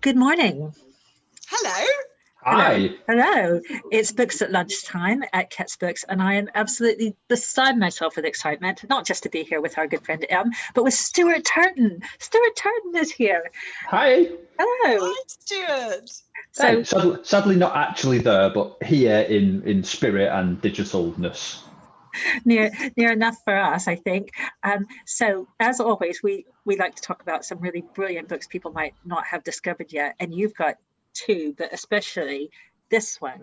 Good morning. Hello. Hi. Hello. It's Books at Lunchtime at Kett's Books, and I am absolutely beside myself with excitement, not just to be here with our good friend Em, but with Stuart Turton. Stuart Turton is here. Hi. Hello. Hi, Stuart. So, Sadly not actually there, but here in spirit and digitalness. near enough for us, I think. So as always, we like to talk about some really brilliant books people might not have discovered yet, and you've got two, but especially this one.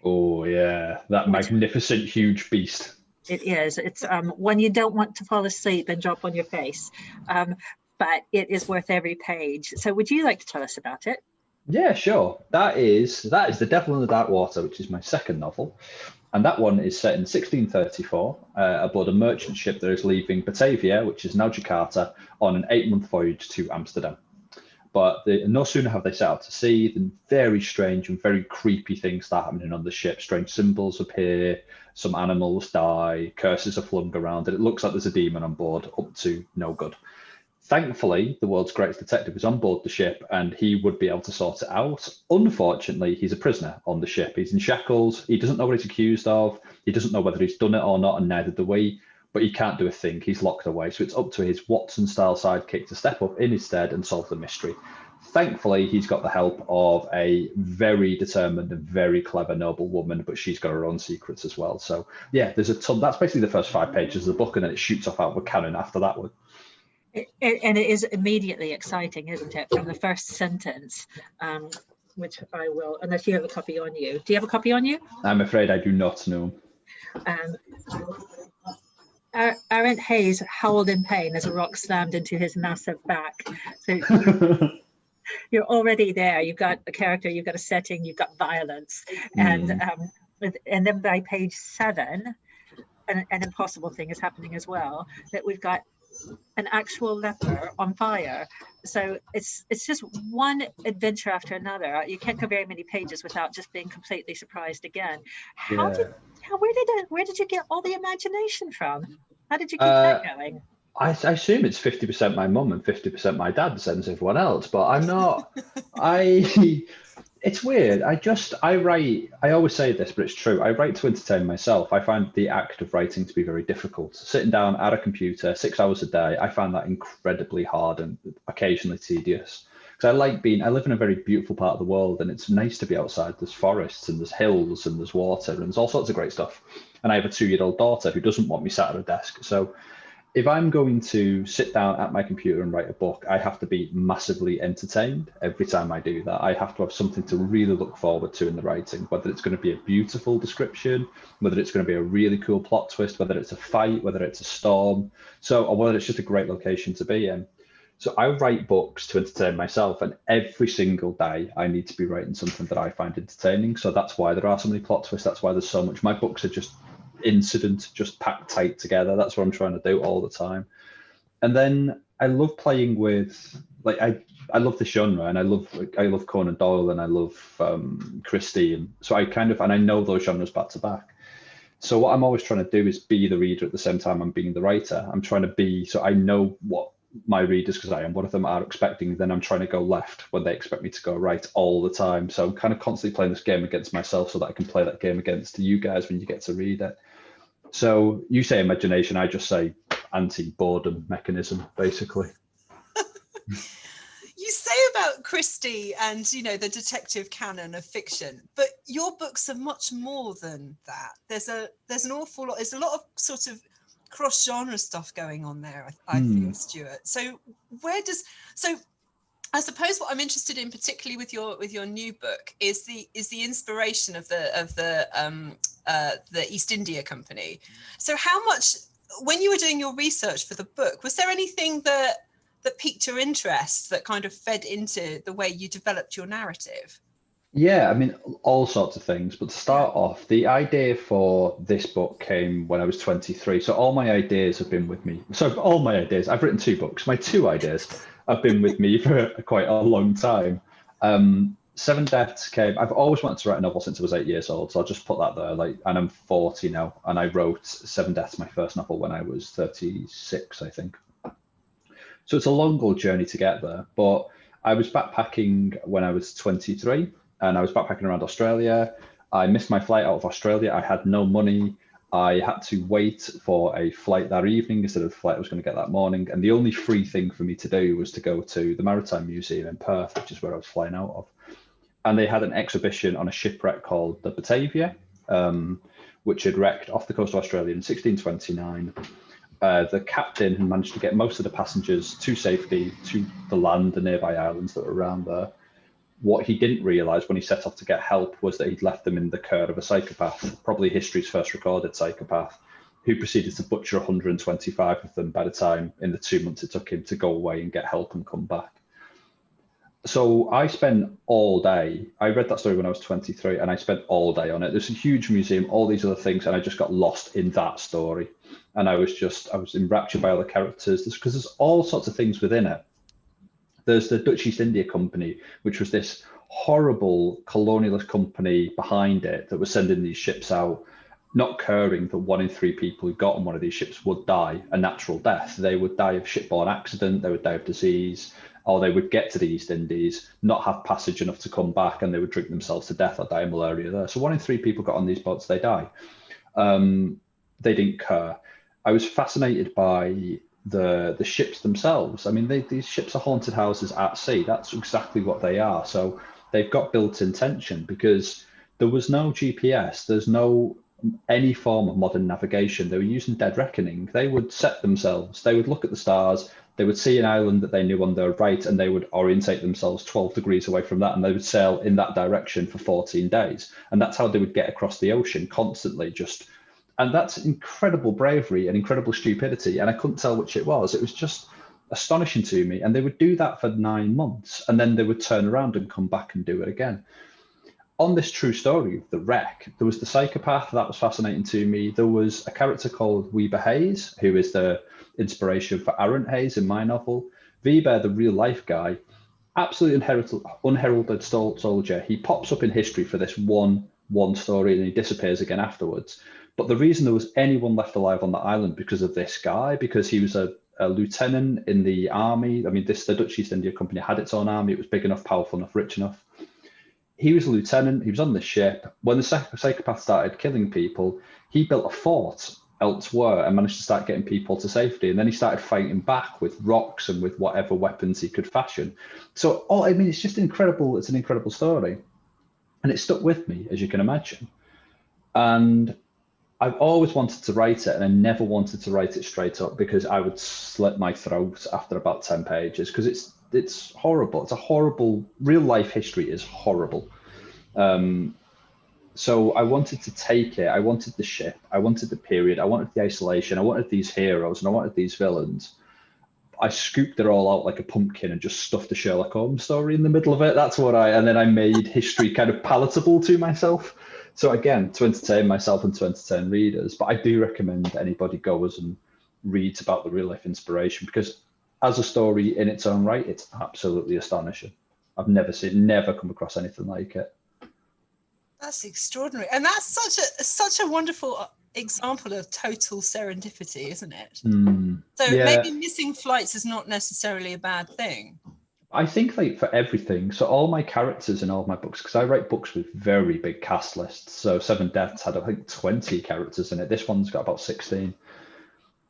Oh yeah, that magnificent huge beast. It is. It's one you don't want to fall asleep and drop on your face, but it is worth every page. So would you like to tell us about it? Yeah, sure. That is The Devil in the Dark Water, which is my second novel. And that one is set in 1634 aboard a merchant ship that is leaving Batavia, which is now Jakarta, on an 8-month voyage to Amsterdam. But no sooner have they set out to sea than very strange and very creepy things start happening on the ship. Strange symbols appear, some animals die, curses are flung around, and it looks like there's a demon on board up to no good. Thankfully, the world's greatest detective is on board the ship and he would be able to sort it out. Unfortunately, he's a prisoner on the ship. He's in shackles. He doesn't know what he's accused of. He doesn't know whether he's done it or not, and neither do we. But he can't do a thing. He's locked away. So it's up to his Watson-style sidekick to step up in his stead and solve the mystery. Thankfully, he's got the help of a very determined and very clever noble woman, but she's got her own secrets as well. So yeah, there's a ton. That's basically the first 5 pages of the book, and then it shoots off out of a cannon after that one. And it is immediately exciting, isn't it? From the first sentence, which I will, unless you have a copy on you. Do you have a copy on you? I'm afraid I do not know. Arundhati Hayes howled in pain as a rock slammed into his massive back. So you're already there. You've got a character, you've got a setting, you've got violence. And then by page 7, an impossible thing is happening as well, that we've got an actual leper on fire. So it's just one adventure after another. You can't go very many pages without just being completely surprised again. Where did you get all the imagination from? How did you keep that going? I assume it's 50% my mum and 50% my dad, sends everyone else, but I'm not. It's weird. I write, I always say this, but it's true. I write to entertain myself. I find the act of writing to be very difficult. Sitting down at a computer 6 hours a day, I find that incredibly hard and occasionally tedious. Because I live in a very beautiful part of the world, and it's nice to be outside. There's forests and there's hills and there's water and there's all sorts of great stuff. And I have a 2-year-old daughter who doesn't want me sat at a desk. So if I'm going to sit down at my computer and write a book, I have to be massively entertained every time I do that. I have to have something to really look forward to in the writing, whether it's going to be a beautiful description, whether it's going to be a really cool plot twist, whether it's a fight, whether it's a storm, or whether it's just a great location to be in. So I write books to entertain myself, and every single day I need to be writing something that I find entertaining. So that's why there are so many plot twists. That's why there's so much. My books are just incident, just packed tight together. That's what I'm trying to do all the time. And then I love playing with, like, I love the genre, and I love Conan Doyle, and I love Christie, and so I know those genres back to back. So what I'm always trying to do is be the reader at the same time I'm being the writer. I'm trying to be, so I know what my readers, because I am one of them, are expecting, then I'm trying to go left when they expect me to go right all the time. So I'm kind of constantly playing this game against myself so that I can play that game against you guys when you get to read it. So you say imagination, I just say anti-boredom mechanism, basically. You say about Christie and, the detective canon of fiction, but your books are much more than that. There's an awful lot. There's a lot of sort of cross-genre stuff going on there, I feel, Stuart. So I suppose what I'm interested in, particularly with your new book, is the inspiration of the East India Company. So how much, when you were doing your research for the book, was there anything that piqued your interest that kind of fed into the way you developed your narrative? Yeah, I mean, all sorts of things. But to start off, the idea for this book came when I was 23. So all my ideas have been with me. So all my ideas, I've written 2 books. My 2 ideas have been with me for quite a long time. 7 Deaths came. I've always wanted to write a novel since I was 8 years old. So I'll just put that there. And I'm 40 now. And I wrote 7 Deaths, my first novel, when I was 36, I think. So it's a long old journey to get there. But I was backpacking when I was 23, and I was backpacking around Australia. I missed my flight out of Australia. I had no money. I had to wait for a flight that evening instead of the flight I was going to get that morning. And the only free thing for me to do was to go to the Maritime Museum in Perth, which is where I was flying out of. And they had an exhibition on a shipwreck called the Batavia, which had wrecked off the coast of Australia in 1629. The captain had managed to get most of the passengers to safety to the land, the nearby islands that were around there. What he didn't realise when he set off to get help was that he'd left them in the care of a psychopath, probably history's first recorded psychopath, who proceeded to butcher 125 of them by the time, in the 2 months it took him to go away and get help and come back. So I spent all day, I read that story when I was 23, and I spent all day on it. There's a huge museum, all these other things, and I just got lost in that story. And I was enraptured by all the characters, because there's all sorts of things within it. There's the Dutch East India Company, which was this horrible colonialist company behind it that was sending these ships out, not caring that 1 in 3 people who got on one of these ships would die a natural death. They would die of shipborne accident, they would die of disease, or they would get to the East Indies, not have passage enough to come back, and they would drink themselves to death or die of malaria there. So 1 in 3 people got on these boats, they die. They didn't care. I was fascinated by the ships themselves. I mean, these ships are haunted houses at sea. That's exactly what they are. So they've got built-in tension because there was no GPS. There's no any form of modern navigation. They were using dead reckoning. They would set themselves. They would look at the stars. They would see an island that they knew on their right, and they would orientate themselves 12 degrees away from that, and they would sail in that direction for 14 days. And that's how they would get across the ocean constantly, and that's incredible bravery and incredible stupidity. And I couldn't tell which it was. It was just astonishing to me. And they would do that for 9 months, and then they would turn around and come back and do it again. On this true story of the wreck, there was the psychopath, that was fascinating to me. There was a character called Weber Hayes, who is the inspiration for Arundhati in my novel. Weber, the real life guy, absolutely unheralded soldier. He pops up in history for this one story, and he disappears again afterwards. But the reason there was anyone left alive on the island because of this guy, because he was a lieutenant in the army. I mean, the Dutch East India Company had its own army. It was big enough, powerful enough, rich enough. He was a lieutenant. He was on the ship. When the psychopath started killing people, he built a fort elsewhere and managed to start getting people to safety. And then he started fighting back with rocks and with whatever weapons he could fashion. So, it's just incredible. It's an incredible story. And it stuck with me, as you can imagine. And I've always wanted to write it, and I never wanted to write it straight up because I would slit my throat after about 10 pages because it's horrible. It's a horrible, real life history is horrible. So I wanted to take it. I wanted the ship. I wanted the period. I wanted the isolation. I wanted these heroes, and I wanted these villains. I scooped it all out like a pumpkin and just stuffed a Sherlock Holmes story in the middle of it. And then I made history kind of palatable to myself. So again, to entertain myself and to entertain readers. But I do recommend anybody goes and reads about the real life inspiration, because as a story in its own right, it's absolutely astonishing. I've never come across anything like it. That's extraordinary. And that's such a wonderful example of total serendipity, isn't it? Maybe missing flights is not necessarily a bad thing. I think like for everything, so all my characters in all of my books, because I write books with very big cast lists. So Seven Deaths had, I think, 20 characters in it. This one's got about 16.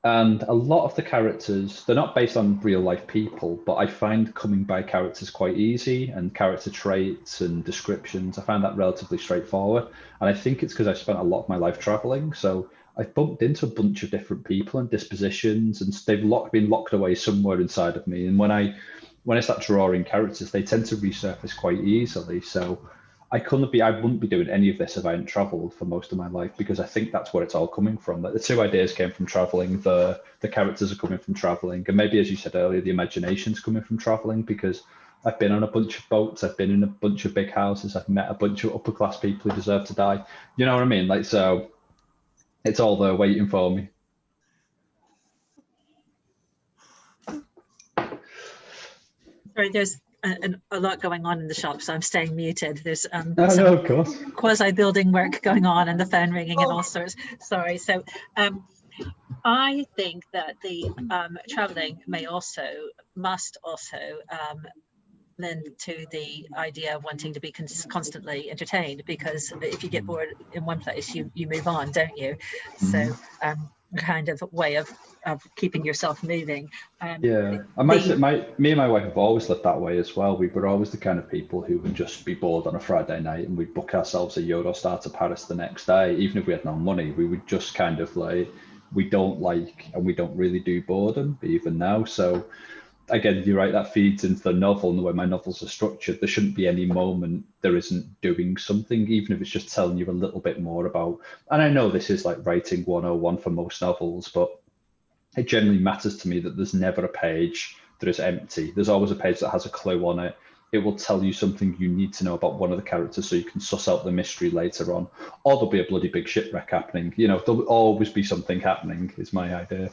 And a lot of the characters, they're not based on real life people, but I find coming by characters quite easy, and character traits and descriptions. I find that relatively straightforward. And I think it's because I spent a lot of my life traveling. So I've bumped into a bunch of different people and dispositions, and they've been locked away somewhere inside of me. And when I start drawing characters, they tend to resurface quite easily. So I wouldn't be doing any of this if I hadn't traveled for most of my life, because I think that's where it's all coming from. Like the two ideas came from traveling, the characters are coming from traveling, and maybe, as you said earlier, the imagination's coming from traveling, because I've been on a bunch of boats, I've been in a bunch of big houses, I've met a bunch of upper class people who deserve to die. You know what I mean? Like, so it's all there waiting for me. Sorry, there's a lot going on in the shop, so I'm staying muted. There's no, of course, quasi-building work going on and the phone ringing and all sorts. Sorry. So I think that the traveling must also to the idea of wanting to be constantly entertained, because if you get bored in one place, you move on, don't you? So kind of way of keeping yourself moving. Yeah, I might say me and my wife have always lived that way as well. We were always the kind of people who would just be bored on a Friday night and we'd book ourselves a Eurostar to Paris the next day. Even if we had no money, we would just kind of like, we don't like and we don't really do boredom even now. So again, you're right, that feeds into the novel and the way my novels are structured. There shouldn't be any moment there isn't doing something, even if it's just telling you a little bit more about, and I know this is like writing 101 for most novels, but it generally matters to me that there's never a page that is empty. There's always a page that has a clue on it. It will tell you something you need to know about one of the characters so you can suss out the mystery later on. Or there'll be a bloody big shipwreck happening. You know, there'll always be something happening, is my idea.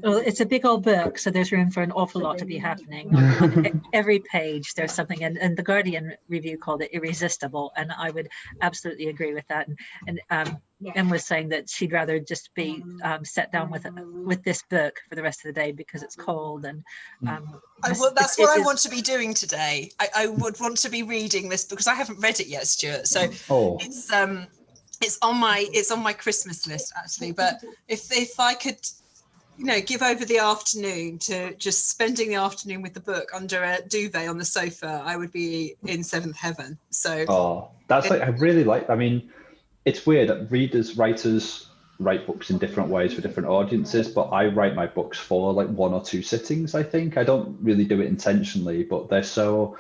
Well, it's a big old book, so there's room for an awful lot to be happening. On every page, there's something, and the Guardian review called it irresistible, and I would absolutely agree with that. And Em was saying that she'd rather just be set down with this book for the rest of the day because it's cold. And that's what I want to be doing today. I would want to be reading this because I haven't read it yet, Stuart. So it's on my Christmas list actually. But if I could, give over the afternoon to just spending the afternoon with the book under a duvet on the sofa, I would be in seventh heaven. So that's like, I really like, I mean, it's weird that writers write books in different ways for different audiences, but I write my books for like 1 or 2 sittings. I think I don't really do it intentionally, but they're so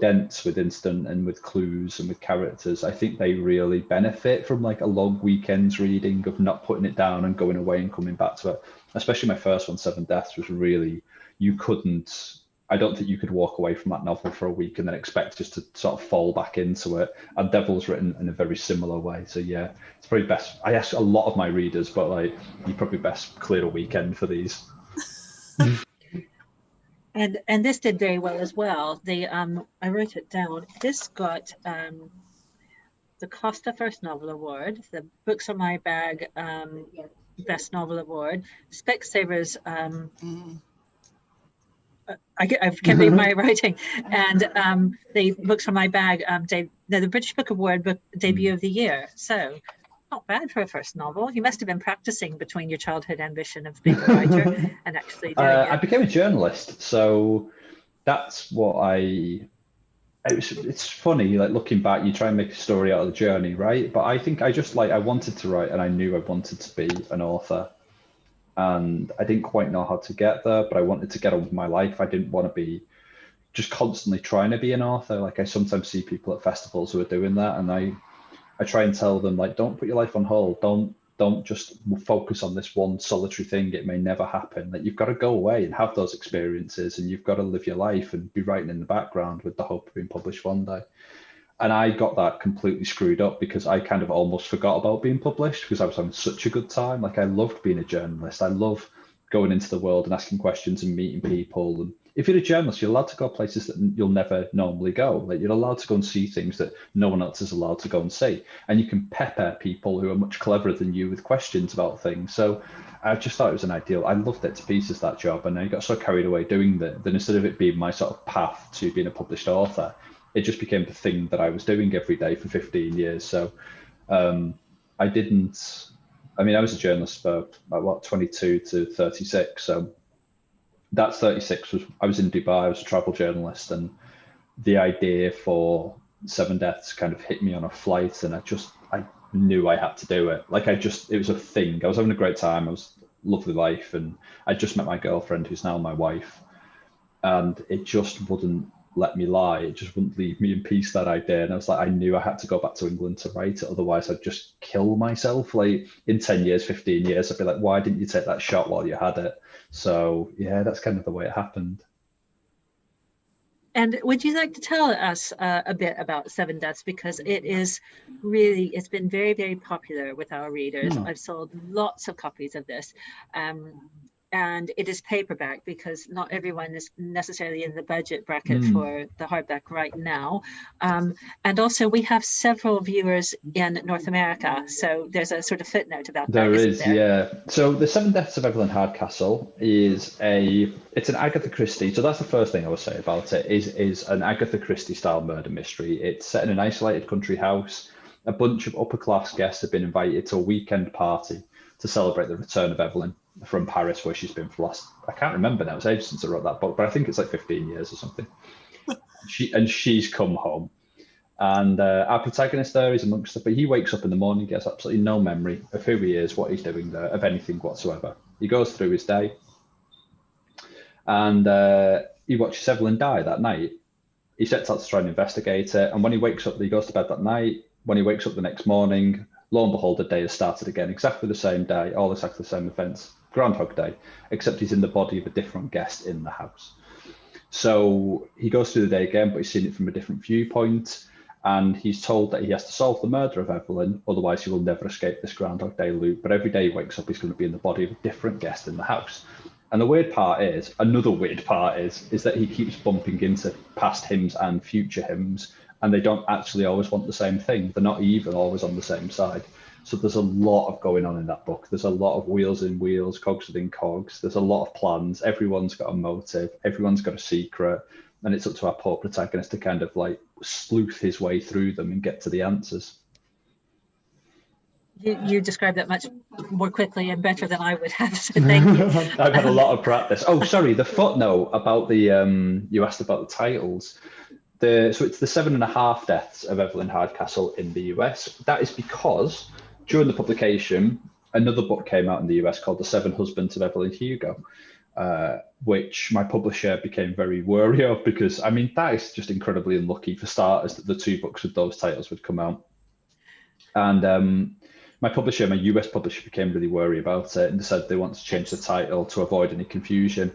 dense with instant and with clues and with characters. I think they really benefit from like a long weekend's reading of not putting it down and going away and coming back to it. Especially my first one, Seven Deaths, was really, I don't think you could walk away from that novel for a week and then expect just to sort of fall back into it. And Devil's written in a very similar way. So yeah, it's probably best. I ask a lot of my readers, but like, you probably best clear a weekend for these. And this did very well as well. I wrote it down. This got the Costa First Novel Award, the Books On My Bag Best Novel Award, Specsavers. I can't read my writing, and the Books On My Bag, the British Book Award Debut of the Year. So not bad for a first novel. You must have been practicing between your childhood ambition of being a writer and actually doing it. I became a journalist, so that's what it's funny, like looking back, you try and make a story out of the journey, right? But I think I wanted to write, and I knew I wanted to be an author. And I didn't quite know how to get there, but I wanted to get on with my life. I didn't want to be just constantly trying to be an author. Like I sometimes see people at festivals who are doing that, and I try and tell them, like, don't put your life on hold. Don't just focus on this one solitary thing. It may never happen. That you've got to go away and have those experiences, and you've got to live your life and be writing in the background with the hope of being published one day. And I got that completely screwed up because I kind of almost forgot about being published because I was having such a good time. Like I loved being a journalist. I love going into the world and asking questions and meeting people. And if you're a journalist, you're allowed to go places that you'll never normally go. Like you're allowed to go and see things that no one else is allowed to go and see. And you can pepper people who are much cleverer than you with questions about things. So I just thought it was an ideal. I loved it to pieces, that job. And I got so carried away doing that instead of it being my sort of path to being a published author, it just became the thing that I was doing every day for 15 years. So I was a journalist for like, 22 to 36. So that's 36 I was in Dubai, I was a travel journalist, and the idea for Seven Deaths kind of hit me on a flight, and I knew I had to do it. Like it was a thing. I was having a great time. It was a lovely life. And I just met my girlfriend, who's now my wife, and it just wouldn't let me lie. It just wouldn't leave me in peace, that idea. And I was like, I knew I had to go back to England to write it. Otherwise I'd just kill myself. Like in 10 years, 15 years, I'd be like, why didn't you take that shot while you had it? So yeah, that's kind of the way it happened. And would you like to tell us a bit about Seven Deaths? Because it's been very, very popular with our readers. I've sold lots of copies of this. and it is paperback because not everyone is necessarily in the budget bracket for the hardback right now. And also we have several viewers in North America, so there's a sort of footnote about that. There is, yeah. So The Seven Deaths of Evelyn Hardcastle it's an Agatha Christie. So that's the first thing I would say about it is an Agatha Christie style murder mystery. It's set in an isolated country house. A bunch of upper class guests have been invited to a weekend party to celebrate the return of Evelyn from Paris, where she's been for the last, I can't remember now, it's ages since I wrote that book, but I think it's like 15 years or something. She's come home. And our protagonist there is amongst them, but he wakes up in the morning, gets absolutely no memory of who he is, what he's doing there, of anything whatsoever. He goes through his day and he watches Evelyn die that night. He sets out to try and investigate it. And when he wakes up, he goes to bed that night. When he wakes up the next morning, lo and behold, the day has started again, exactly the same day, all exactly the same events, Groundhog Day, except he's in the body of a different guest in the house. So he goes through the day again, but he's seen it from a different viewpoint. And he's told that he has to solve the murder of Evelyn, otherwise he will never escape this Groundhog Day loop. But every day he wakes up, he's going to be in the body of a different guest in the house. And the another weird part is that he keeps bumping into past hymns and future hymns, and they don't actually always want the same thing. They're not even always on the same side. So there's a lot of going on in that book. There's a lot of wheels in wheels, cogs within cogs. There's a lot of plans. Everyone's got a motive. Everyone's got a secret. And it's up to our poor protagonist to kind of like sleuth his way through them and get to the answers. You described that much more quickly and better than I would have, so thank you. I've had a lot of practice. Oh, sorry, the footnote about the, you asked about the titles. So it's the 7.5 Deaths of Evelyn Hardcastle in the US. That is because during the publication, another book came out in the US called The Seven Husbands of Evelyn Hugo, which my publisher became very wary of because, I mean, that is just incredibly unlucky for starters that the two books with those titles would come out. And my US publisher became really wary about it and decided they want to change the title to avoid any confusion.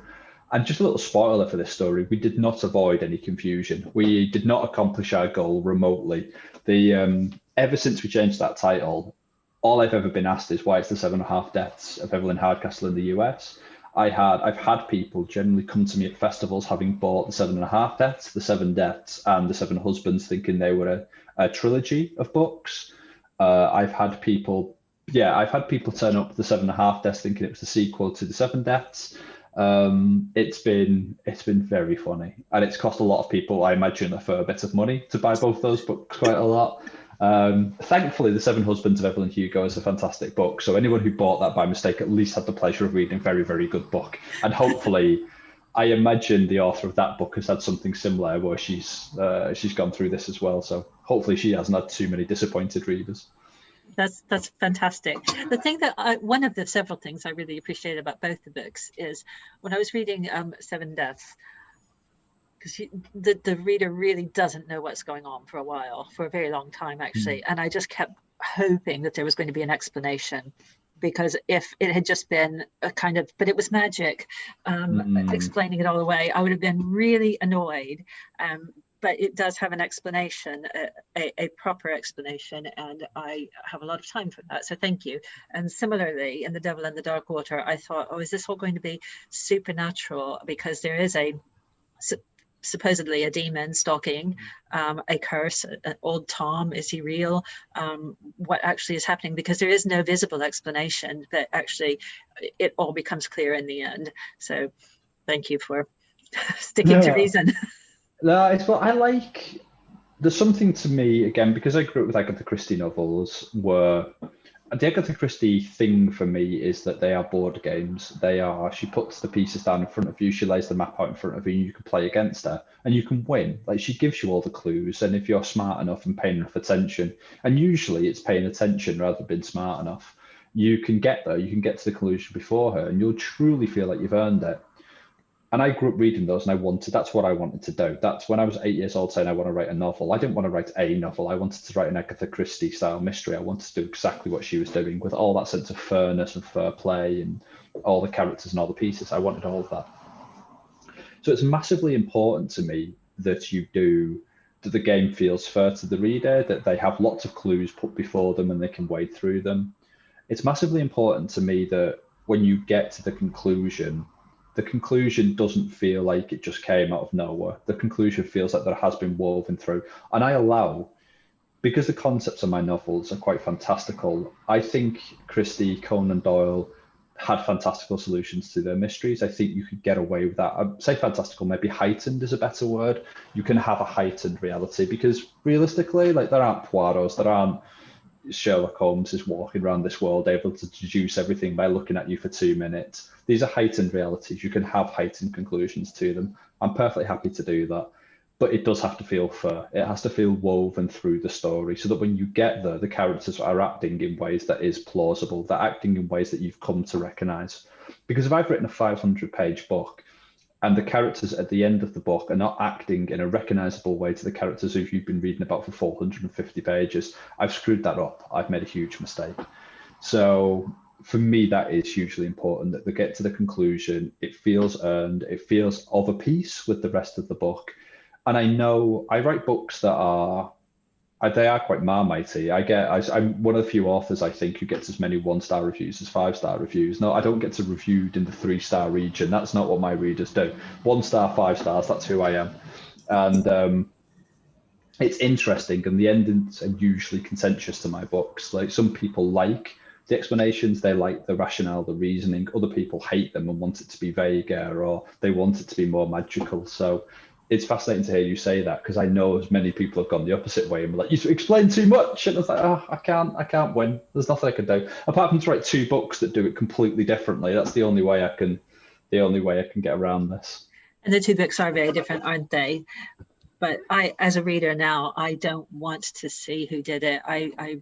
And just a little spoiler for this story, we did not avoid any confusion. We did not accomplish our goal remotely. Ever since we changed that title, all I've ever been asked is why it's the 7.5 Deaths of Evelyn Hardcastle in the US. I've had people generally come to me at festivals having bought the 7.5 Deaths, the 7 Deaths, and the 7 Husbands, thinking they were a trilogy of books. I've had people turn up the 7.5 Deaths thinking it was the sequel to the 7 Deaths. It's been very funny, and it's cost a lot of people, I imagine, a fair bit of money to buy both those books, quite a lot. Thankfully, The Seven Husbands of Evelyn Hugo is a fantastic book, so anyone who bought that by mistake at least had the pleasure of reading a very, very good book. And hopefully, I imagine the author of that book has had something similar where she's gone through this as well, so hopefully she hasn't had too many disappointed readers. That's fantastic. The thing that one of the several things I really appreciate about both the books is when I was reading Seven Deaths, because the reader really doesn't know what's going on for a while, for a very long time actually, and I just kept hoping that there was going to be an explanation, because if it had just been a kind of, but it was magic, explaining it all away, I would have been really annoyed. But it does have an explanation, a proper explanation, and I have a lot of time for that, so thank you. And similarly, in The Devil in the Dark Water, I thought, oh, is this all going to be supernatural? Because there is supposedly a demon stalking, a curse, an old Tom, is he real? What actually is happening? Because there is no visible explanation, but actually it all becomes clear in the end. So thank you for sticking to reason. No, it's what I like. There's something to me, again, because I grew up with Agatha Christie novels, where the Agatha Christie thing for me is that they are board games. She puts the pieces down in front of you, she lays the map out in front of you, and you can play against her, and you can win. Like, she gives you all the clues, and if you're smart enough and paying enough attention, and usually it's paying attention rather than being smart enough, you can get there, you can get to the conclusion before her, and you'll truly feel like you've earned it. And I grew up reading those, and that's what I wanted to do. That's when I was 8 years old saying I want to write a novel. I didn't want to write a novel. I wanted to write an Agatha Christie style mystery. I wanted to do exactly what she was doing with all that sense of fairness and fair play and all the characters and all the pieces. I wanted all of that. So it's massively important to me that that the game feels fair to the reader, that they have lots of clues put before them and they can wade through them. It's massively important to me that when you get to the conclusion doesn't feel like it just came out of nowhere. The conclusion feels like there has been woven through. And I allow, because the concepts of my novels are quite fantastical, I think Christie, Conan Doyle had fantastical solutions to their mysteries. I think you could get away with that. I'd say fantastical, maybe heightened is a better word. You can have a heightened reality, because realistically, like, there aren't Poirots, there aren't Sherlock Holmes is walking around this world able to deduce everything by looking at you for 2 minutes. These are heightened realities. You can have heightened conclusions to them. I'm perfectly happy to do that. But it does have to feel fair. It has to feel woven through the story, so that when you get there, the characters are acting in ways that is plausible. They're acting in ways that you've come to recognize. Because if I've written a 500-page book and the characters at the end of the book are not acting in a recognizable way to the characters who you've been reading about for 450 pages, I've screwed that up. I've made a huge mistake. So for me, that is hugely important, that they get to the conclusion, it feels earned, it feels of a piece with the rest of the book. And I know I write books that are, they are quite marmitey. I'm one of the few authors, I think, who gets as many 1-star reviews as 5-star reviews. No, I don't get to reviewed in the 3-star region. That's not what my readers do. 1 star, 5 stars, that's who I am. And it's interesting, and the endings are usually contentious to my books. Like, some people like the explanations, they like the rationale, the reasoning. Other people hate them and want it to be vaguer, or they want it to be more magical. So it's fascinating to hear you say that, because I know as many people have gone the opposite way and were like, you explain too much. And it's like, oh, I can't win. There's nothing I can do apart from to write 2 books that do it completely differently. That's the only way I can get around this. And the 2 books are very different, aren't they? But I, as a reader now, I don't want to see who did it. I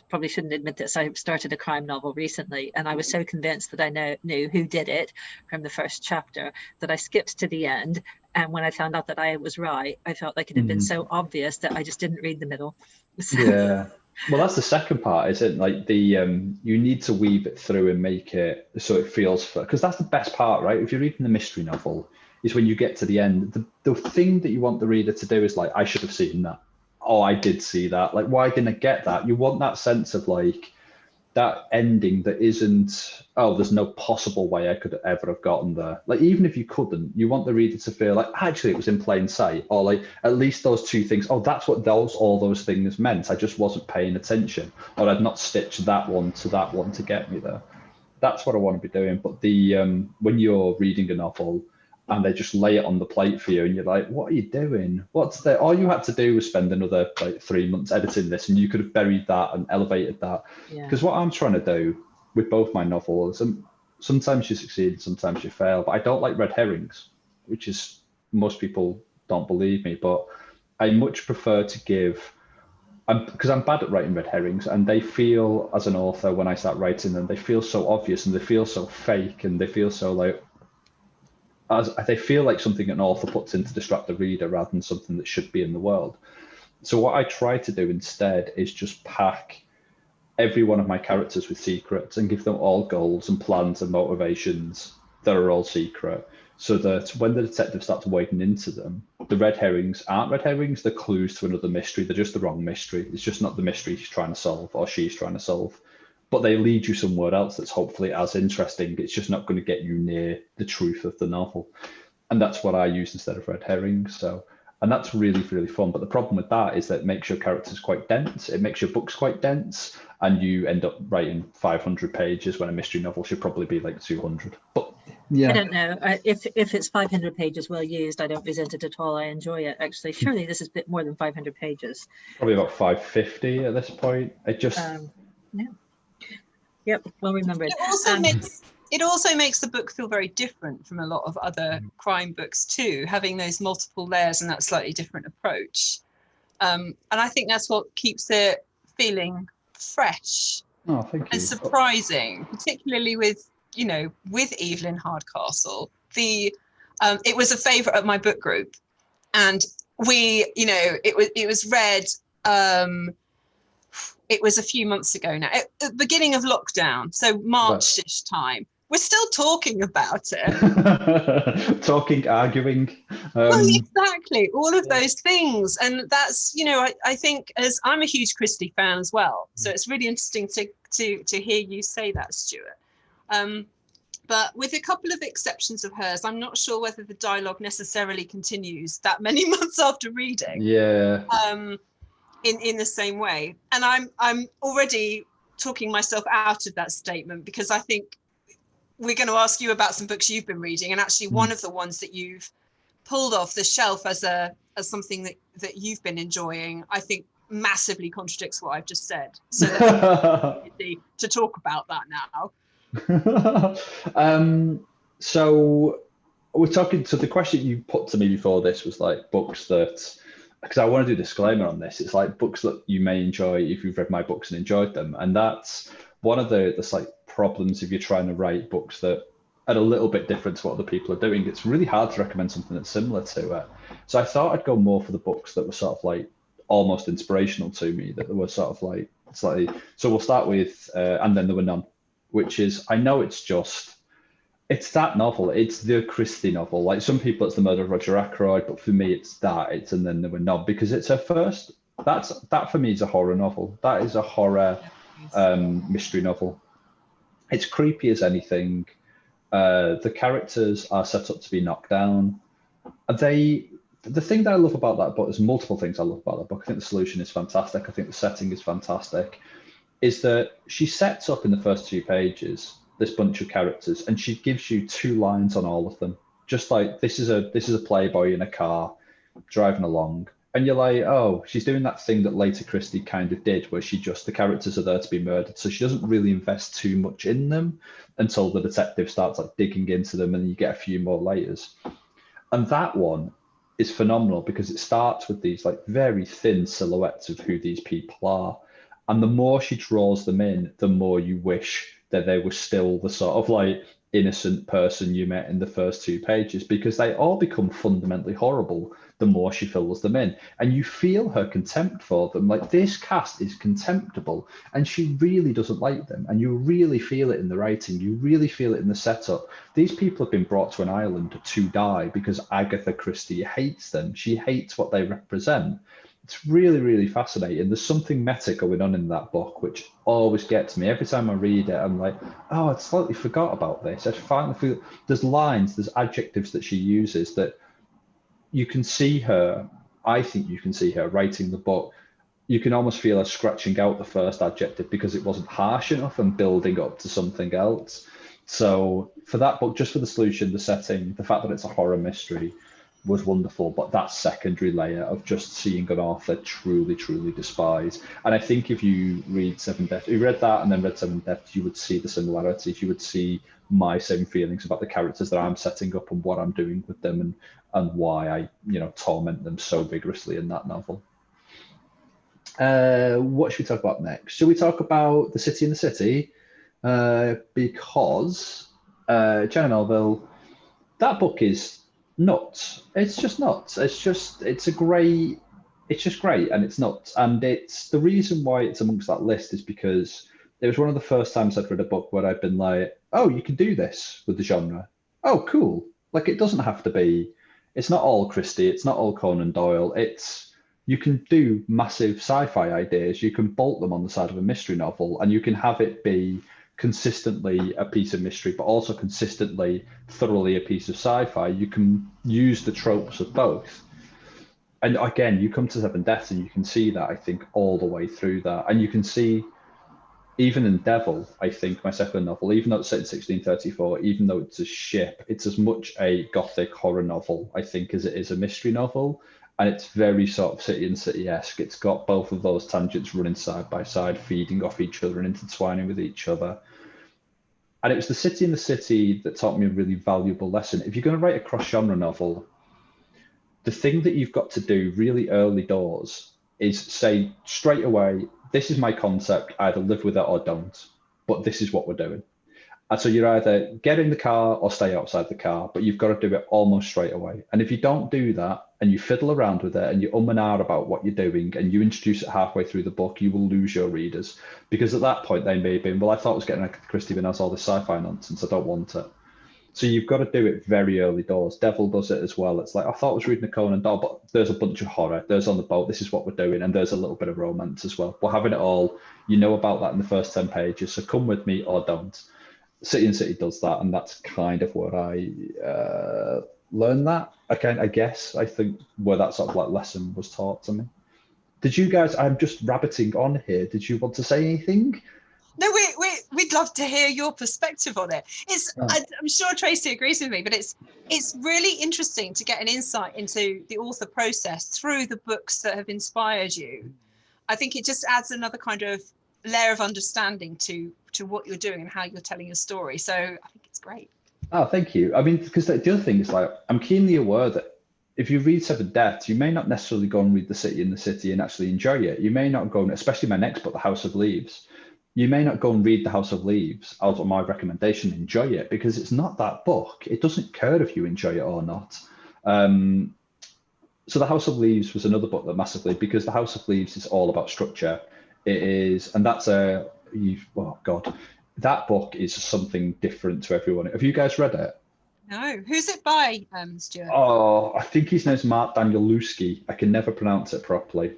probably shouldn't admit this. I started a crime novel recently, and I was so convinced that I knew who did it from the first chapter that I skipped to the end. And when I found out that I was right, I felt like it had been so obvious that I just didn't read the middle. So. Yeah. Well, that's the second part, isn't it? Like, the you need to weave it through and make it so it feels fair, because that's the best part, right? If you're reading a mystery novel, is when you get to the end, the thing that you want the reader to do is like, I should have seen that. Oh, I did see that. Like, why didn't I get that? You want that sense of, like, that ending that isn't, oh, there's no possible way I could ever have gotten there. Like, even if you couldn't, you want the reader to feel like, actually, it was in plain sight, or like, at least those 2 things, oh, that's what all those things meant. I just wasn't paying attention, or I'd not stitched that one to get me there. That's what I want to be doing. But the when you're reading a novel and they just lay it on the plate for you, and you're like, what are you doing? All you had to do was spend another, like, 3 months editing this, and you could have buried that and elevated that. Because what I'm trying to do with both my novels, and sometimes you succeed, sometimes you fail, but I don't like red herrings, which is, most people don't believe me, but I much prefer to give, because I'm bad at writing red herrings, and they feel, as an author, when I start writing them, they feel so obvious and they feel so fake, and they feel so like, they feel like something an author puts in to distract the reader rather than something that should be in the world. So what I try to do instead is just pack every one of my characters with secrets and give them all goals and plans and motivations that are all secret, so that when the detectives start wading into them, the red herrings aren't red herrings, they're clues to another mystery. They're just the wrong mystery. It's just not the mystery he's trying to solve or she's trying to solve. But they lead you somewhere else that's hopefully as interesting. It's just not going to get you near the truth of the novel. And that's what I use instead of red herrings. So, and that's really, really fun. But the problem with that is that it makes your characters quite dense. It makes your books quite dense, and you end up writing 500 pages when a mystery novel should probably be like 200. But yeah, I don't know. If it's 500 pages well used, I don't resent it at all. I enjoy it, actually. Surely this is a bit more than 500 pages. Probably about 550 at this point. It just... yeah. Yep, well remembered. It also makes the book feel very different from a lot of other crime books too, having those multiple layers and that slightly different approach. And I think that's what keeps it feeling fresh and surprising, particularly with Evelyn Hardcastle. It was a favourite at my book group, and it was read. It was a few months ago now, at the beginning of lockdown, so March-ish time. We're still talking about it. Arguing. Well, exactly, all of those things. And that's, I think, as I'm a huge Christie fan as well, so it's really interesting to hear you say that, Stuart. But with a couple of exceptions of hers, I'm not sure whether the dialogue necessarily continues that many months after reading. Yeah. In the same way. And I'm already talking myself out of that statement, because I think we're going to ask you about some books you've been reading, and actually one of the ones that you've pulled off the shelf as something that you've been enjoying, I think massively contradicts what I've just said. So to talk about that now. So we're talking, so the question you put to me before this was like books that, because I want to do a disclaimer on this, it's like books that you may enjoy if you've read my books and enjoyed them. And that's one of the like problems if you're trying to write books that are a little bit different to what other people are doing. It's really hard to recommend something that's similar to it. So I thought I'd go more for the books that were sort of like almost inspirational to me, that were sort of like slightly. So we'll start with And Then There Were None, which is, I know it's that novel. It's the Christie novel. Like some people, it's The Murder of Roger Ackroyd, but for me, it's And Then There Were None, because it's her first. That for me is a horror novel. That is a horror mystery novel. It's creepy as anything. The characters are set up to be knocked down. The thing that I love about that book, there's multiple things I love about that book. I think the solution is fantastic. I think the setting is fantastic. Is that she sets up in the first 2 pages this bunch of characters, and she gives you 2 lines on all of them. Just like, this is a playboy in a car driving along, and you're like, oh, she's doing that thing that later Christie kind of did, where the characters are there to be murdered, so she doesn't really invest too much in them until the detective starts like digging into them, and you get a few more layers. And that one is phenomenal because it starts with these like very thin silhouettes of who these people are, and the more she draws them in, the more you wish that they were still the sort of like innocent person you met in the first 2 pages, because they all become fundamentally horrible the more she fills them in, and you feel her contempt for them. Like, this cast is contemptible, and she really doesn't like them, and you really feel it in the writing, you really feel it in the setup. These people have been brought to an island to die because Agatha Christie hates them. She hates what they represent. It's really, really fascinating. There's something meta going on in that book, which always gets me. Every time I read it, I'm like, oh, I'd slightly forgot about this. I finally feel there's lines, there's adjectives that she uses that you can see her. I think you can see her writing the book. You can almost feel her scratching out the first adjective because it wasn't harsh enough and building up to something else. So for that book, just for the solution, the setting, the fact that it's a horror mystery, was wonderful, but that secondary layer of just seeing an author truly, truly despise. And I think if you read Seven Deaths, if you read that and then read Seven Deaths, you would see the similarities. You would see my same feelings about the characters that I'm setting up and what I'm doing with them, and why I, torment them so vigorously in that novel. What should we talk about next? Should we talk about The City in the City? Because Jenna Melville, that book is nuts. It's just nuts. It's just great, and it's nuts. And it's the reason why it's amongst that list is because it was one of the first times I'd read a book where I'd been like, oh, you can do this with the genre. Oh, cool. Like, it doesn't have to be, it's not all Christie, it's not all Conan Doyle. You can do massive sci-fi ideas. You can bolt them on the side of a mystery novel, and you can have it be consistently a piece of mystery, but also consistently, thoroughly a piece of sci-fi. You can use the tropes of both. And again, you come to Seven Deaths and you can see that, I think, all the way through that. And you can see, even in Devil, I think, my second novel, even though it's set in 1634, even though it's a ship, it's as much a gothic horror novel, I think, as it is a mystery novel. And it's very sort of City and City-esque. It's got both of those tangents running side by side, feeding off each other and intertwining with each other. And it was The City in the City that taught me a really valuable lesson. If you're going to write a cross-genre novel, the thing that you've got to do really early doors is say straight away, this is my concept, either live with it or don't, but this is what we're doing. And so you're either get in the car or stay outside the car, but you've got to do it almost straight away. And if you don't do that, and you fiddle around with it, and you and ah about what you're doing, and you introduce it halfway through the book, you will lose your readers. Because at that point, they may have been, well, I thought I was getting a Christie, but now it's all this sci-fi nonsense, I don't want it. So you've got to do it very early doors. Devil does it as well. It's like, I thought I was reading a Conan Doyle, but there's a bunch of horror. There's on the boat, this is what we're doing, and there's a little bit of romance as well. We're having it all. You know about that in the first 10 pages, so come with me or don't. City and City does that, and that's kind of where I learned that. I guess I think where that sort of like lesson was taught to me. Did you guys? I'm just rabbiting on here. Did you want to say anything? No, we'd love to hear your perspective on it. I'm sure Tracy agrees with me, but it's really interesting to get an insight into the author process through the books that have inspired you. I think it just adds another kind of layer of understanding to what you're doing and how you're telling your story. So I think it's great. Oh, thank you. I mean, because the other thing is, like, I'm keenly aware that if you read Seven Deaths, you may not necessarily go and read The City and the City and actually enjoy it. You may not go, especially my next book, The House of Leaves. You may not go and read The House of Leaves out of my recommendation, enjoy it, because it's not that book. It doesn't care if you enjoy it or not. So The House of Leaves was another book that massively, because The House of Leaves is all about structure. It is, and that's oh God, that book is something different to everyone. Have you guys read it? No. Who's it by, Stuart? Oh, I think his name's Mark Danielewski. I can never pronounce it properly.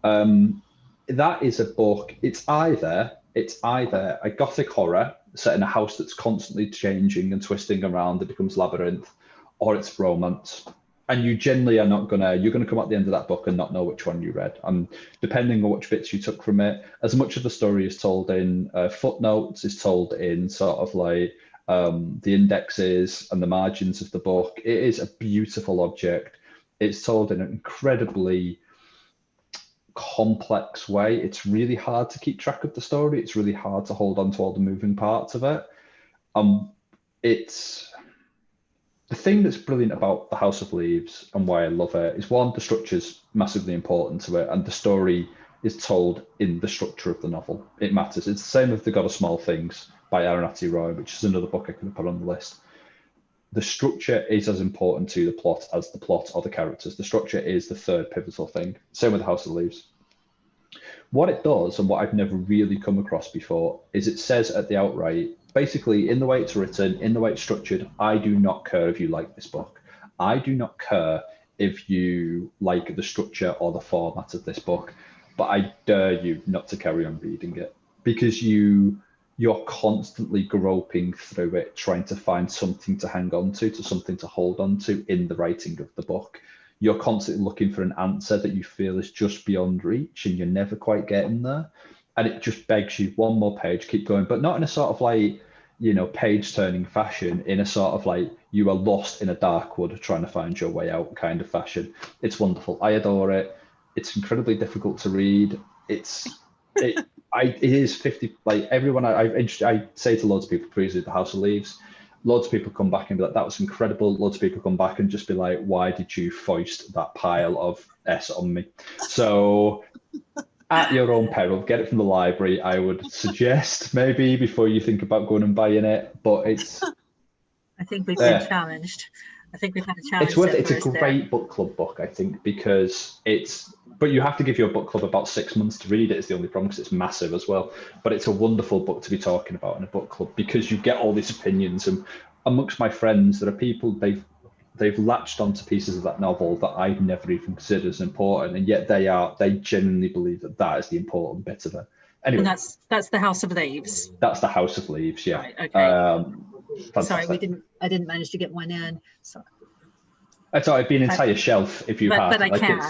That is a book. It's either a gothic horror set in a house that's constantly changing and twisting around, it becomes labyrinth, or it's romance. And you generally are not you're gonna come at the end of that book and not know which one you read. And depending on which bits you took from it, as much of the story is told in footnotes, is told in sort of like the indexes and the margins of the book. It is a beautiful object. It's told in an incredibly complex way. It's really hard to keep track of the story. It's really hard to hold on to all the moving parts of it. It's the thing that's brilliant about The House of Leaves and why I love it is, one, the structure's massively important to it, and the story is told in the structure of the novel. It matters. It's the same with The God of Small Things by Arundhati, which is another book I could have put on the list. The structure is as important to the plot as the plot or the characters. The structure is the third pivotal thing. Same with The House of Leaves. What it does, and what I've never really come across before, is it says at the outright, basically, in the way it's written, in the way it's structured, I do not care if you like this book. I do not care if you like the structure or the format of this book, but I dare you not to carry on reading it, because you're constantly groping through it, trying to find something to hang on to something to hold on to in the writing of the book. You're constantly looking for an answer that you feel is just beyond reach, and you're never quite getting there. And it just begs you, one more page, keep going, but not in a sort of like, page turning fashion, in a sort of like you are lost in a dark wood trying to find your way out kind of fashion. It's wonderful. I adore it. It's incredibly difficult to read. It is 50, like everyone I say to loads of people, please read The House of Leaves. Loads of people come back and be like, that was incredible. Loads of people come back and just be like, why did you foist that pile of S on me? So at your own peril, get it from the library. I would suggest maybe before you think about going and buying it, but it's. I think we've been challenged. I think we've had a challenge. It's a great book club book, I think, because but you have to give your book club about 6 months to read it, is the only problem, because it's massive as well. But it's a wonderful book to be talking about in a book club, because you get all these opinions. And amongst my friends, there are people, they've latched onto pieces of that novel that I've never even considered as important, and yet they genuinely believe that is the important bit of it. Anyway, and that's The House of Leaves. That's The House of Leaves, yeah. Right, okay. Fantastic. Sorry, I didn't manage to get one in. So. It's it'd be an entire shelf if you had. But I can.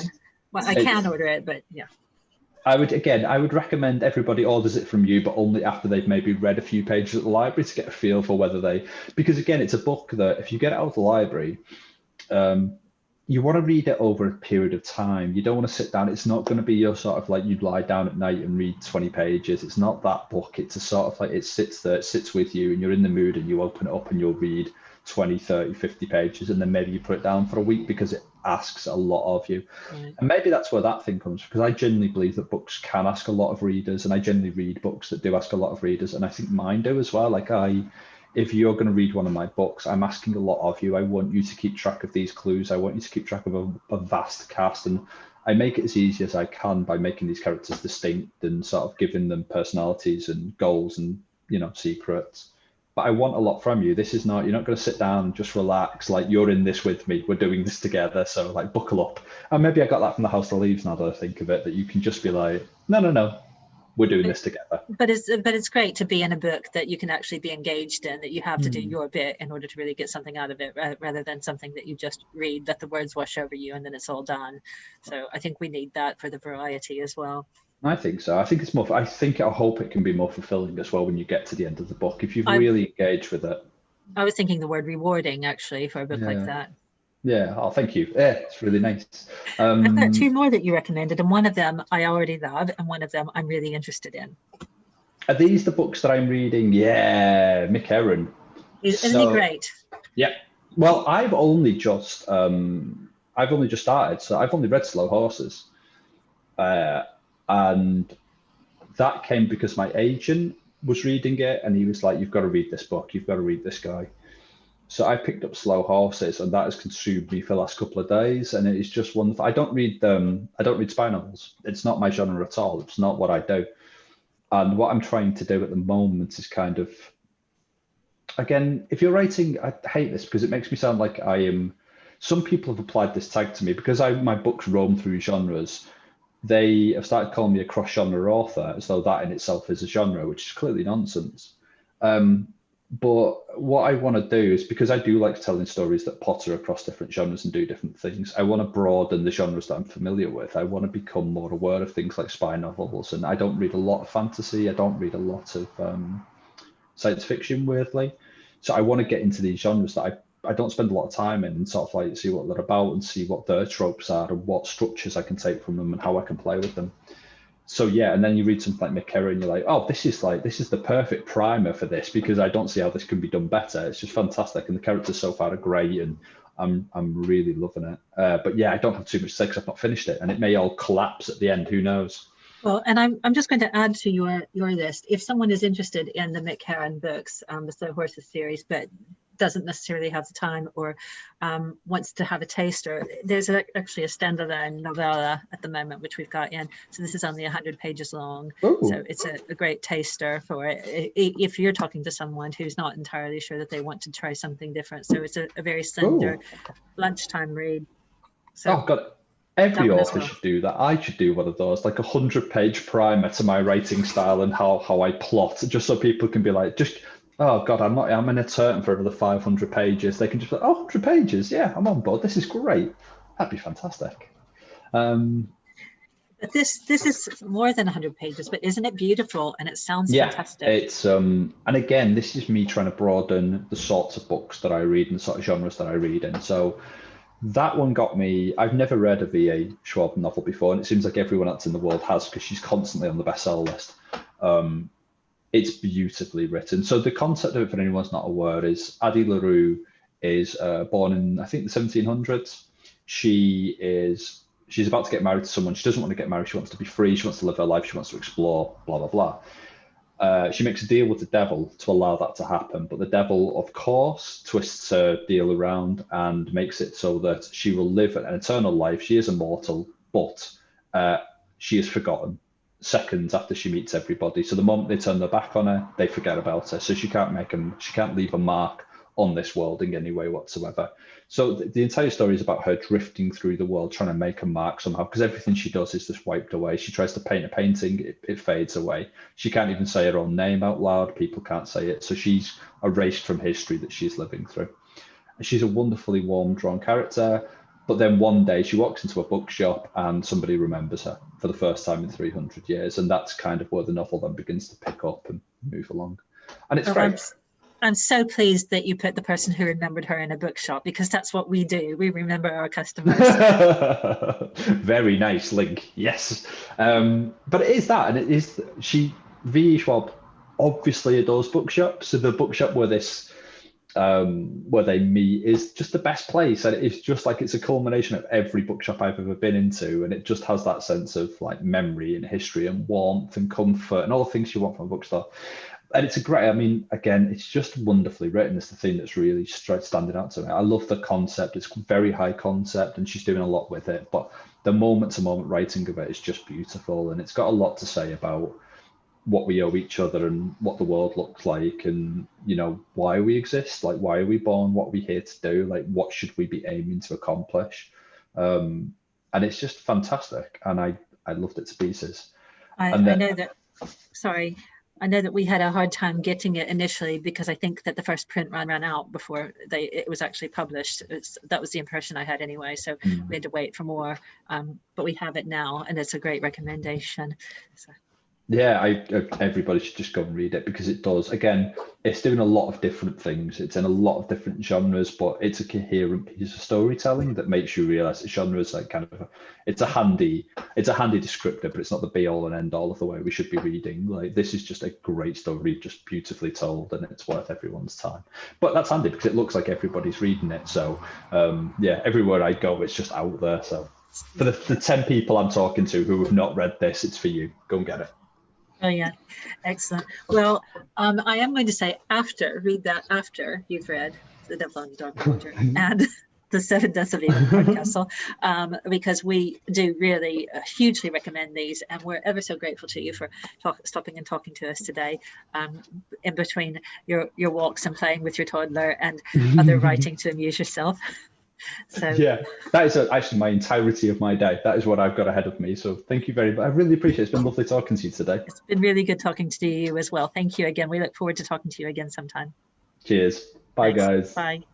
Well, I can order it, but yeah. I would recommend everybody orders it from you, but only after they've maybe read a few pages at the library to get a feel for whether because again, it's a book that if you get it out of the library, you want to read it over a period of time. You don't want to sit down. It's not going to be your sort of like you'd lie down at night and read 20 pages. It's not that book. It's a sort of like it sits there, it sits with you, and you're in the mood, and you open it up and you'll read 20, 30, 50 pages, and then maybe you put it down for a week because it asks a lot of you. Right. And maybe that's where that thing comes, because I genuinely believe that books can ask a lot of readers, and I generally read books that do ask a lot of readers, and I think mine do as well. Like if you're going to read one of my books, I'm asking a lot of you. I want you to keep track of these clues. I want you to keep track of a vast cast, and I make it as easy as I can by making these characters distinct and sort of giving them personalities and goals and secrets. But I want a lot from you. This is not, you're not going to sit down and just relax, like you're in this with me, we're doing this together, so like buckle up. And maybe I got that from The House of Leaves now that I think of it, that you can just be like, no, we're doing this together. But it's great to be in a book that you can actually be engaged in, that you have to do your bit in order to really get something out of it, rather than something that you just read, let the words wash over you, and then it's all done. So I think we need that for the variety as well. I think so. I think it's more. I hope it can be more fulfilling as well when you get to the end of the book if you've really engaged with it. I was thinking the word rewarding actually for a book like that. Yeah. Oh, thank you. Yeah, it's really nice. I've got two more that you recommended, and one of them I already love, and one of them I'm really interested in. Are these the books that I'm reading? Yeah, Mick Herron. Isn't he great? Yeah. Well, I've only just started, so I've only read Slow Horses, and that came because my agent was reading it, and he was like, "You've got to read this book. You've got to read this guy." So I picked up Slow Horses, and that has consumed me for the last couple of days. And it is just wonderful. I don't read spy novels. It's not my genre at all. It's not what I do. And what I'm trying to do at the moment is kind of, again, if you're writing, I hate this because it makes me sound like I am. Some people have applied this tag to me because my books roam through genres. They have started calling me a cross-genre author, as though that in itself is a genre, which is clearly nonsense. But what I want to do is, because I do like telling stories that potter across different genres and do different things, I want to broaden the genres that I'm familiar with. I want to become more aware of things like spy novels, and I don't read a lot of fantasy. I don't read a lot of science fiction, weirdly. So I want to get into these genres that I don't spend a lot of time in, and sort of like see what they're about and see what their tropes are and what structures I can take from them and how I can play with them. So yeah, and then you read something like Mick Herron, and you're like, oh, this is the perfect primer for this, because I don't see how this can be done better. It's just fantastic, and the characters so far are great, and I'm really loving it. But yeah, I don't have too much to say because I've not finished it, and it may all collapse at the end. Who knows? Well, and I'm just going to add to your list. If someone is interested in the Mick Herron books, the Slow Horses series, but doesn't necessarily have the time or wants to have a taster, there's actually a standalone novella at the moment which we've got in. So this is only 100 pages long. Ooh. So it's a great taster for it if you're talking to someone who's not entirely sure that they want to try something different. So it's a very slender lunchtime read. So oh God, every author should do that. I should do one of those, like 100-page primer to my writing style and how I plot, just so people can be like, just, oh God, I'm in a turn for another 500 pages. They can just be like, oh, 100 pages. Yeah, I'm on board. This is great. That'd be fantastic. But this is more than 100 pages, but isn't it beautiful? And it sounds fantastic. It's and again, this is me trying to broaden the sorts of books that I read and the sort of genres that I read. And so that one got me. I've never read a V.A. Schwab novel before, and it seems like everyone else in the world has, because she's constantly on the bestseller list. It's beautifully written. So the concept of it, for anyone who's not aware, is Addie LaRue is born in, I think, the 1700s. She's about to get married to someone. She doesn't want to get married. She wants to be free. She wants to live her life. She wants to explore, blah, blah, blah. She makes a deal with the devil to allow that to happen. But the devil, of course, twists her deal around and makes it so that she will live an eternal life. She is immortal, but she is forgotten seconds after she meets everybody. So the moment they turn their back on her, they forget about her. So she can't leave a mark on this world in any way whatsoever. So the entire story is about her drifting through the world, trying to make a mark somehow, because everything she does is just wiped away. She tries to paint a painting, it fades away. She can't even say her own name out loud. People can't say it. So she's erased from history that she's living through. And she's a wonderfully warm, drawn character. But then one day she walks into a bookshop and somebody remembers her for the first time in 300 years. And that's kind of where the novel then begins to pick up and move along. And it's great. I'm so pleased that you put the person who remembered her in a bookshop, because that's what we do. We remember our customers. Very nice link. Yes. But it is that. And it is, V.E. Schwab obviously adores bookshops. So the bookshop where they meet is just the best place, and it's just like it's a culmination of every bookshop I've ever been into, and it just has that sense of like memory and history and warmth and comfort and all the things you want from a bookstore. And it's again, it's just wonderfully written. It's the thing that's really standing out to me. I love the concept. It's very high concept, and she's doing a lot with it, but the moment to moment writing of it is just beautiful, and it's got a lot to say about what we owe each other and what the world looks like, and why we exist, like why are we born, what are we here to do, like what should we be aiming to accomplish. And it's just fantastic, and I loved it to pieces. I know that sorry, I know that we had a hard time getting it initially because I think that the first print run ran out before it was actually published. That was the impression I had anyway. So we had to wait for more, but we have it now, and it's a great recommendation. So. Yeah, everybody should just go and read it because it does. Again, it's doing a lot of different things. It's in a lot of different genres, but it's a coherent piece of storytelling that makes you realize the genre is like kind of it's a handy descriptor, but it's not the be all and end all of the way we should be reading. Like this is just a great story, just beautifully told, and it's worth everyone's time. But that's handy because it looks like everybody's reading it. So yeah, everywhere I go, it's just out there. So for the 10 people I'm talking to who have not read this, it's for you. Go and get it. Oh yeah, excellent. Well, I am going to say read that after you've read The Devil and the Dark Soldier and The Seven Deaths of Eve and Hardcastle, because we do really hugely recommend these, and we're ever so grateful to you for stopping and talking to us today, in between your walks and playing with your toddler and other writing to amuse yourself. So yeah, that is actually my entirety of my day. That is what I've got ahead of me. So thank you very much. I really appreciate it. It's been lovely talking to you today. It's been really good talking to you as well. Thank you again. We look forward to talking to you again sometime. Cheers. Bye, Thanks. guys. Bye.